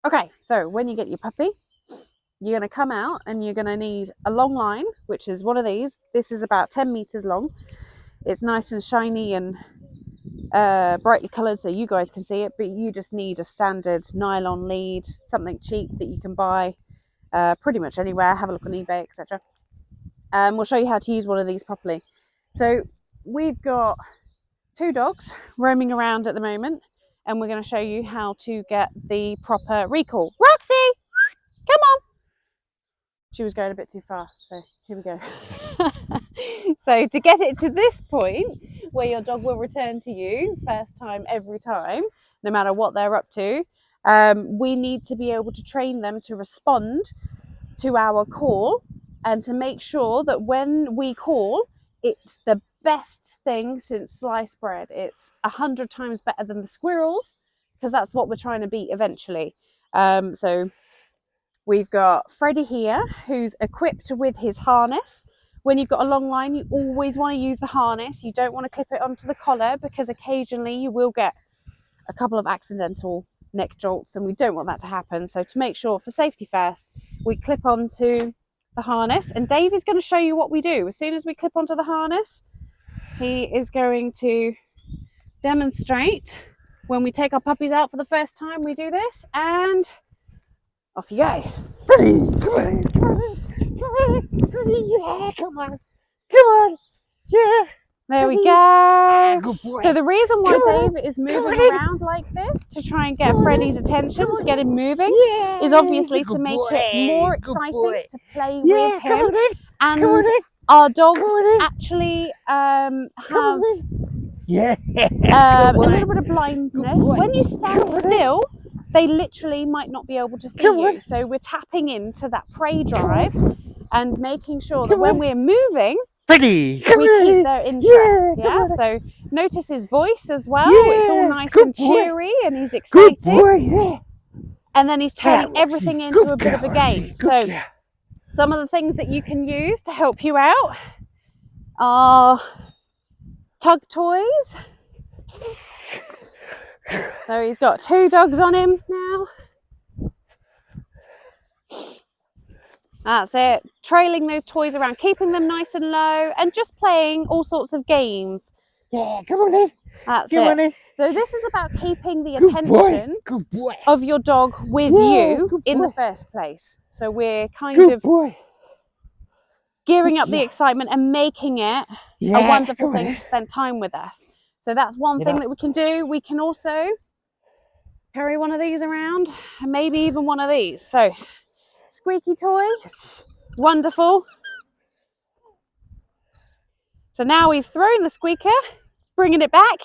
Okay, so when you get your puppy, you're going to come out and you're going to need a long line, which is one of these. This is about 10 meters long. It's nice and shiny and brightly coloured so you guys can see it, but you just need a standard nylon lead, something cheap that you can buy pretty much anywhere. Have a look on eBay, etc. We'll show you how to use one of these properly. So we've got 2 dogs roaming around at the moment, and we're going to show you how to get the proper recall. Roxy, come on. She was going a bit too far, so here we go. So to get it to this point where your dog will return to you first time every time, no matter what they're up to, we need to be able to train them to respond to our call and to make sure that when we call, it's the best thing since sliced bread. It's 100 times better than the squirrels, because that's what we're trying to beat eventually. So we've got Freddie here, who's equipped with his harness. When you've got a long line, you always want to use the harness. You don't want to clip it onto the collar, because occasionally you will get a couple of accidental neck jolts, and we don't want that to happen. So to make sure, for safety first, we clip onto the harness, and Dave is going to show you what we do. As soon as we clip onto the harness, he is going to demonstrate when we take our puppies out for the first time. We do this, and off you go. Yeah, come on, yeah. There we go. Good boy. So the reason why Dave is moving around like this to try and get Freddie's attention, to get him moving, is obviously to make it more exciting to play with him. And our dogs actually have a little bit of blindness. When you stand still, they literally might not be able to see you. So we're tapping into that prey drive and making sure that when we're moving, Freddie, we keep their interest. Yeah, so notice his voice as well. It's all nice and cheery, and he's excited. And then he's turning everything into a bit of a game. So some of the things that you can use to help you out are tug toys. So he's got 2 dogs on him now. That's it. Trailing those toys around, keeping them nice and low, and just playing all sorts of games. Yeah, come on in. That's it. So this is about keeping the attention of your dog with you in the first place. So we're kind of gearing up the excitement and making it a wonderful thing to spend time with us. So that's one thing that we can do. We can also carry one of these around, and maybe even one of these. So squeaky toy, it's wonderful. So now he's throwing the squeaker, bringing it back.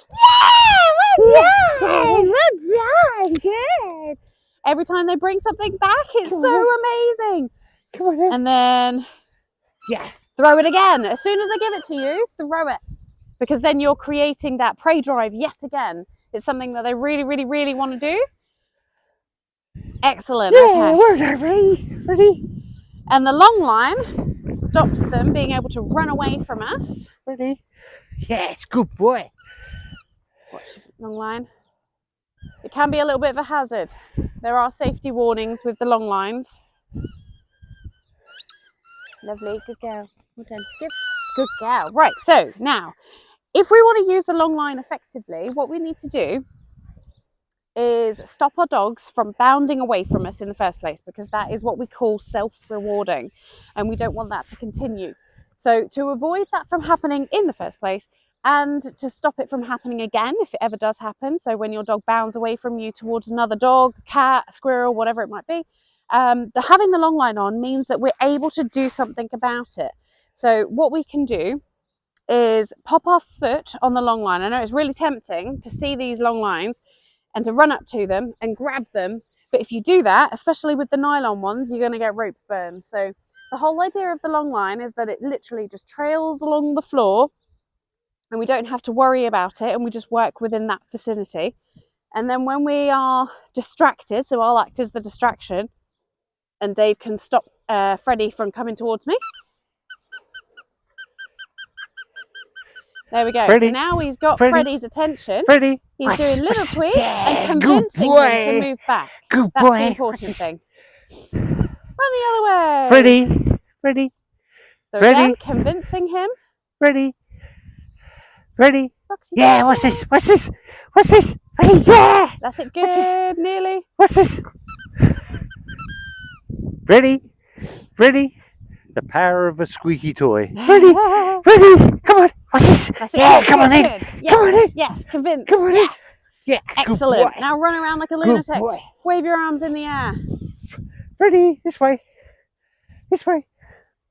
Yeah, well done, good. Every time they bring something back, it's so amazing. Come on in. And then throw it again. As soon as I give it to you, throw it, because then you're creating that prey drive yet again. It's something that they really, really, really want to do. Excellent. Yeah, okay. ready. And the long line stops them being able to run away from us. Ready? Yes, good boy. Watch long line. It can be a little bit of a hazard. There are safety warnings with the long lines. Lovely, good girl. Well done. Good girl. Right, so now, if we want to use the long line effectively, what we need to do is stop our dogs from bounding away from us in the first place, because that is what we call self-rewarding, and we don't want that to continue. So to avoid that from happening in the first place, and to stop it from happening again if it ever does happen, so when your dog bounds away from you towards another dog, cat, squirrel, whatever it might be, having the long line on means that we're able to do something about it. So what we can do is pop our foot on the long line. I know it's really tempting to see these long lines and to run up to them and grab them, but if you do that, especially with the nylon ones, you're going to get rope burn. So the whole idea of the long line is that it literally just trails along the floor, and we don't have to worry about it, and we just work within that vicinity. And then when we are distracted, so I'll act as the distraction, and Dave can stop Freddie from coming towards me. There we go. Freddie. So now he's got Freddie's attention. Freddie. He's doing little tweaks Yeah, and good convincing him to boy. move back. Good That's boy. the important thing. Run the other way. Ready? Ready? So Ready? again, convincing him. Ready? Ready? Roxy, Yeah, what's this? What's this? What's this? Ready? Yeah! That's it, What's this? good, nearly. What's this? Ready? Ready? The power of a squeaky toy. Ready? Ready? Come on. What's this? That's it, Yeah, good, come on good, in. good. Yes, Come on in. yes, convinced. Come on in. Yes, Yeah, excellent. good boy. Now run around like a Good lunatic. boy. Wave your arms in the air. Ready? This way. This way.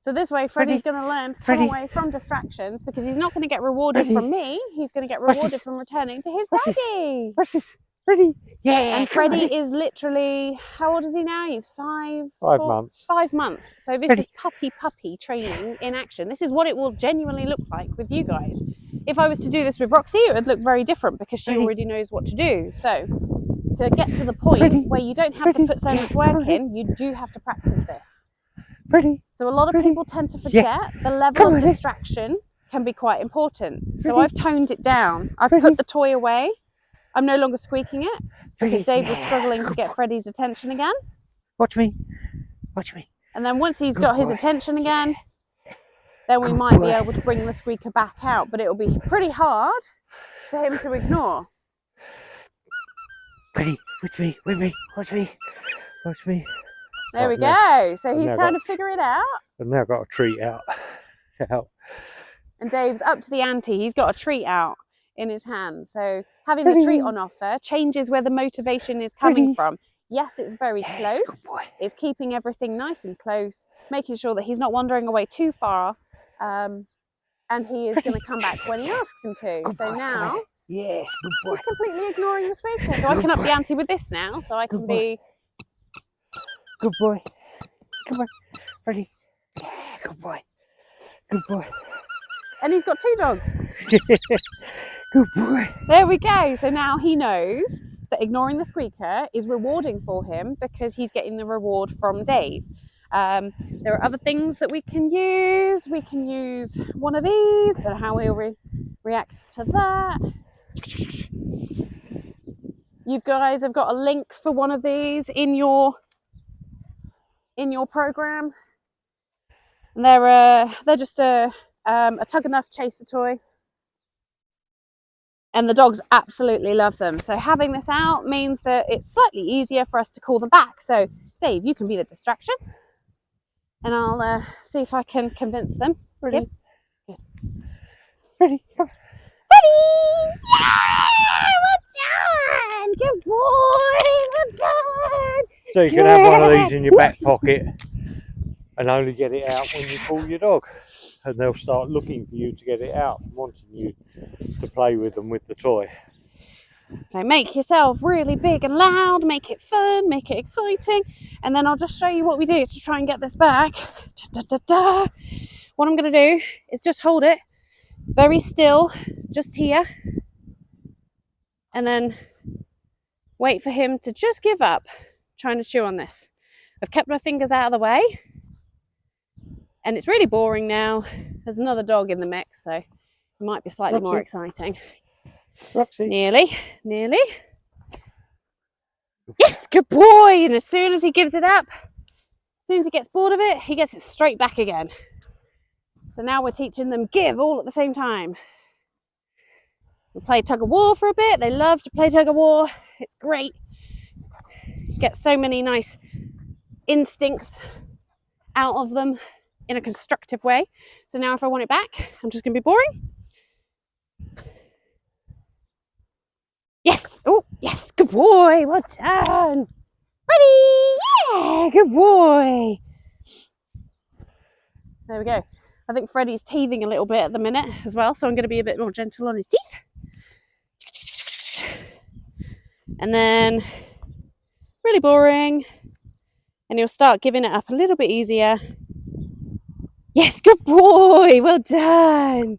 So this way, Freddie's Ready? going to learn to come Ready? away from distractions because he's not going to get rewarded Ready? from me. He's going to get What's rewarded this? from returning to his What's this? daddy. What's this? Ready? Yeah. And come on Freddie in. is literally, how old is he now? He's 5 months. 5 months. So this Ready? is puppy training in action. This is what it will genuinely look like with you guys. If I was to do this with Roxy, it would look very different because she Ready? already knows what to do. So to get to the point Ready? where you don't have Ready? to put so much work in, you do have to practice this. Ready? So a lot of Ready? people tend to forget the level Come of on in. distraction can be quite important. So Ready? I've toned it down. I've Ready? put the toy away. I'm no longer squeaking it because Ready? Dave was Yeah. struggling to get Freddie's attention again. Watch me. Watch me. And then once he's Good got his boy. attention again, then we Good might boy. be able to bring the squeaker back out, but it'll be pretty hard for him to ignore. Ready? Watch me. With me. Watch me. Watch me. There we Right, go. So I've he's now kind got- of figured it out. I've now got a treat out. Out. And Dave's up to the ante. He's got a treat out in his hand. So having the treat Ready? on offer changes where the motivation is coming Ready? from. Yes, it's very Yes, good close. boy. It's keeping everything nice and close, making sure that he's not wandering away too far. And he is going to come back when he asks him to. Good So boy. now Yes, good boy. he's completely ignoring the squeaker. So I Good can up boy. the ante with this now. So I can Good boy. be, Good boy. Come on. Ready? Yeah, good boy. Good boy. and he's got 2 dogs. Good boy. There we go. So now he knows that ignoring the squeaker is rewarding for him because he's getting the reward from Dave. There are other things that we can use. We can use one of these. Don't know how he'll react to that. You guys have got a link for one of these in your program, and they're just a Tug Enough chaser toy. And the dogs absolutely love them. So having this out means that it's slightly easier for us to call them back. So Dave, you can be the distraction. And I'll see if I can convince them. Ready? Yep. Ready? Come on. Ready? Yeah! Well done! Good boy! Well done! So you can have one of these in your back pocket and only get it out when you call your dog. And they'll start looking for you to get it out and wanting you to play with them with the toy. So make yourself really big and loud, make it fun, make it exciting, and then I'll just show you what we do to try and get this back. Da, da, da, da. What I'm going to do is just hold it very still, just here, and then wait for him to just give up trying to chew on this. I've kept my fingers out of the way, and it's really boring now. There's another dog in the mix, so it might be slightly more exciting. Roxy. Nearly. Yes, good boy. And as soon as he gives it up, as soon as he gets bored of it, he gets it straight back again. So now we're teaching them give all at the same time. We'll play tug of war for a bit. They love to play tug of war. It's great. Get so many nice instincts out of them in a constructive way. So now if I want it back, I'm just going to be boring. Yes! Oh, yes! Good boy! Well done! Ready! Yeah! Good boy! There we go. I think Freddie's teething a little bit at the minute as well, so I'm going to be a bit more gentle on his teeth. And then, really boring. And he'll start giving it up a little bit easier. Yes! Good boy! Well done!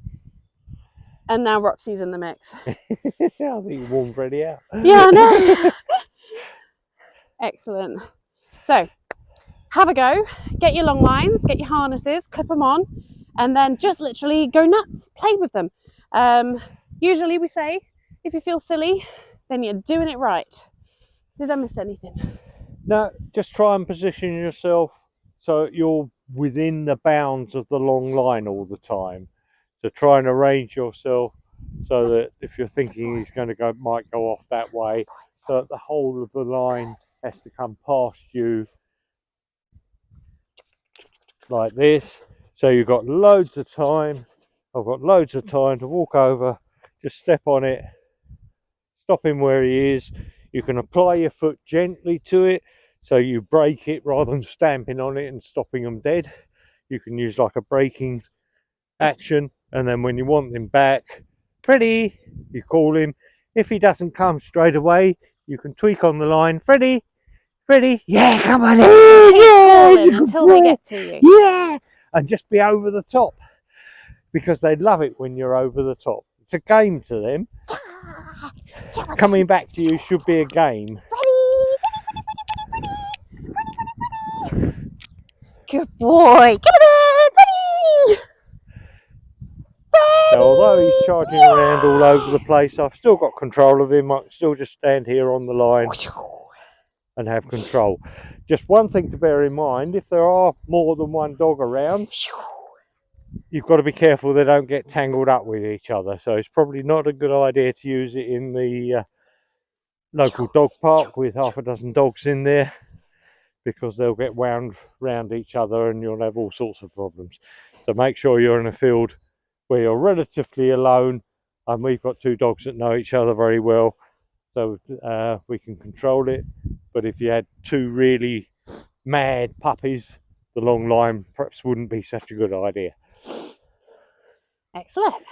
And now Roxy's in the mix. I think you warmed Freddie out. Yeah, I know. Excellent. So, have a go. Get your long lines, get your harnesses, clip them on, and then just literally go nuts. Play with them. Usually we say If you feel silly, then you're doing it right. Did I miss anything? No, just try and position yourself so you're within the bounds of the long line all the time. So try and arrange yourself so that if you're thinking he's going to go, might go off that way, so that the whole of the line has to come past you like this. So you've got loads of time. I've got loads of time to walk over, just step on it, stop him where he is. You can apply your foot gently to it, so you break it rather than stamping on it and stopping them dead. You can use like a braking action, and then when you want him back, Freddie, you call him. If he doesn't come straight away, you can tweak on the line, Freddie, Freddie, yeah, come on in, yeah, Until they get to you. yeah, and just be over the top, because they love it when you're over the top. It's a game to them. Coming back to you should be a game. Good boy. Come on in, Freddie. So although he's charging around all over the place, I've still got control of him. I can still just stand here on the line and have control. Just one thing to bear in mind, if there are more than one dog around, you've got to be careful they don't get tangled up with each other. So it's probably not a good idea to use it in the local dog park with half a dozen dogs in there, because they'll get wound round each other and you'll have all sorts of problems. So make sure you're in a field where you're relatively alone, and we've got two dogs that know each other very well, so we can control it. But if you had two really mad puppies, the long line perhaps wouldn't be such a good idea. Excellent.